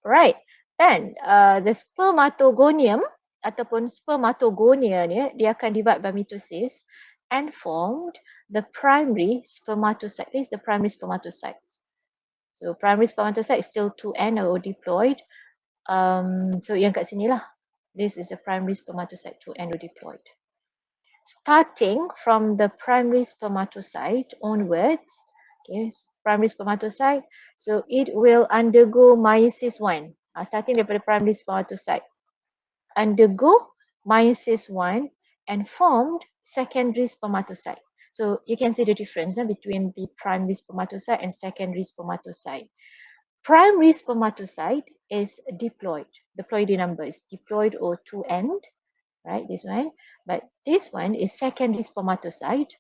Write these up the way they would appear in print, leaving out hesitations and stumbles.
Right. Then the spermatogonium ataupun spermatogonia ni, dia akan divide by mitosis and formed the primary spermatocyte. This is the primary spermatocytes. So primary spermatocyte is still 2N or diploid. So yang kat sini lah. This is the primary spermatocyte 2N or diploid. Starting from the primary spermatocyte onwards, okay, primary spermatocyte, so it will undergo meiosis 1. Starting daripada primary spermatocyte, undergo meiosis 1 and formed secondary spermatocyte. So you can see the difference between the primary spermatocyte and secondary spermatocyte. Primary spermatocyte is diploid. The ploidy number is diploid or 2N, right? This one. But this one is secondary spermatocyte.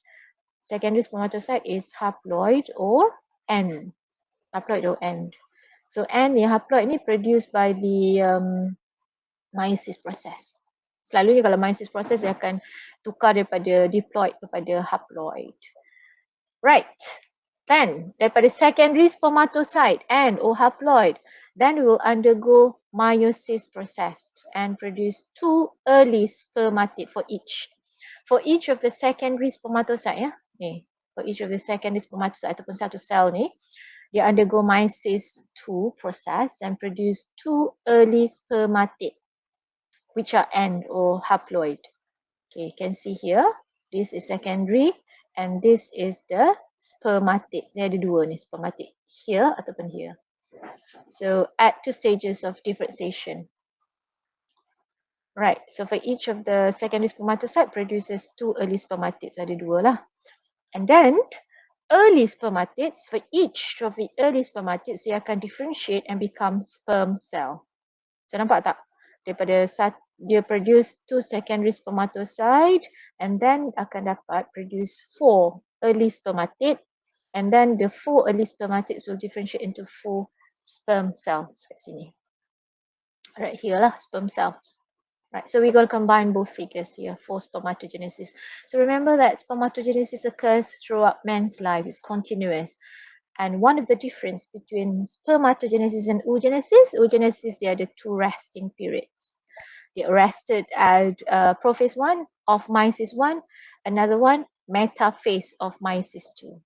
Secondary spermatocyte is haploid or N. Haploid or N. So N ni haploid ni produced by the meiosis process. Selalunya kalau meiosis process dia akan tukar daripada diploid kepada haploid. Right. Then daripada secondary spermatocyte N or haploid, then we will undergo meiosis process and produce 2 early spermatid for each. For each of the secondary spermatocyte, ni, for each of the secondary spermatocyte ataupun satu sel ni, dia undergo meiosis 2 process and produce 2 early spermatid, which are N or haploid. Okay, you can see here, this is secondary and this is the spermatid. Ni ada dua ni, spermatid here ataupun here. So at 2 stages of differentiation. Right, so for each of the secondary spermatocyte produces 2 early spermatids, ada dua lah. And then early spermatids, for each of the early spermatids, dia akan differentiate and become sperm cell. So nampak tak? Daripada dia produce 2 secondary spermatocyte and then akan dapat produce 4 early spermatid, and then the 4 early spermatids will differentiate into 4 sperm cells kat sini. Right here lah, sperm cells. Right, so we're going to combine both figures here for spermatogenesis. So remember that spermatogenesis occurs throughout man's life, it's continuous. And one of the difference between spermatogenesis and oogenesis, they are the 2 resting periods. They arrested at prophase 1 of meiosis 1, another one metaphase of meiosis 2.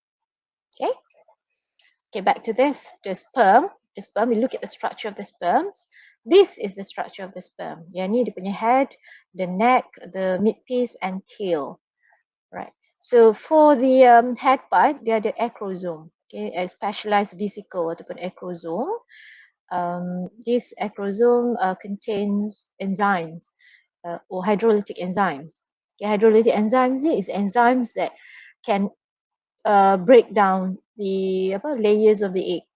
Okay? Okay, back to this, the sperm, we look at the structure of the sperms. This is the structure of the sperm. Yang ni dia punya head, the neck, the midpiece and tail. Right. So for the head part, dia ada acrosome. Okay, a specialized vesicle ataupun acrosome. This acrosome contains enzymes or hydrolytic enzymes. Okay, hydrolytic enzymes is enzymes that can break down the layers of the egg,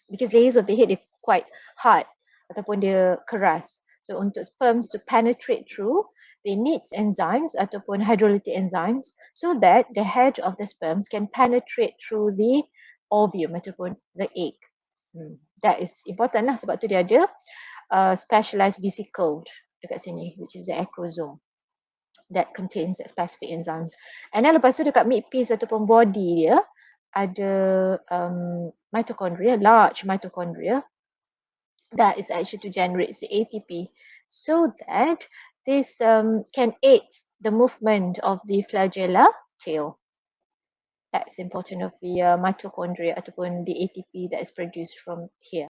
because layers of the egg are quite hard ataupun dia keras. So untuk sperms to penetrate through, they need enzymes ataupun hydrolytic enzymes so that the head of the sperms can penetrate through the ovum ataupun the egg. That is important lah, sebab tu dia ada specialized vesicle dekat sini, which is the acrosome that contains that specific enzymes. And then lepas tu dekat midpiece ataupun body dia ada mitochondria, large mitochondria that is actually to generate the ATP so that this can aid the movement of the flagella tail. That's important of the mitochondria ataupun the ATP that is produced from here.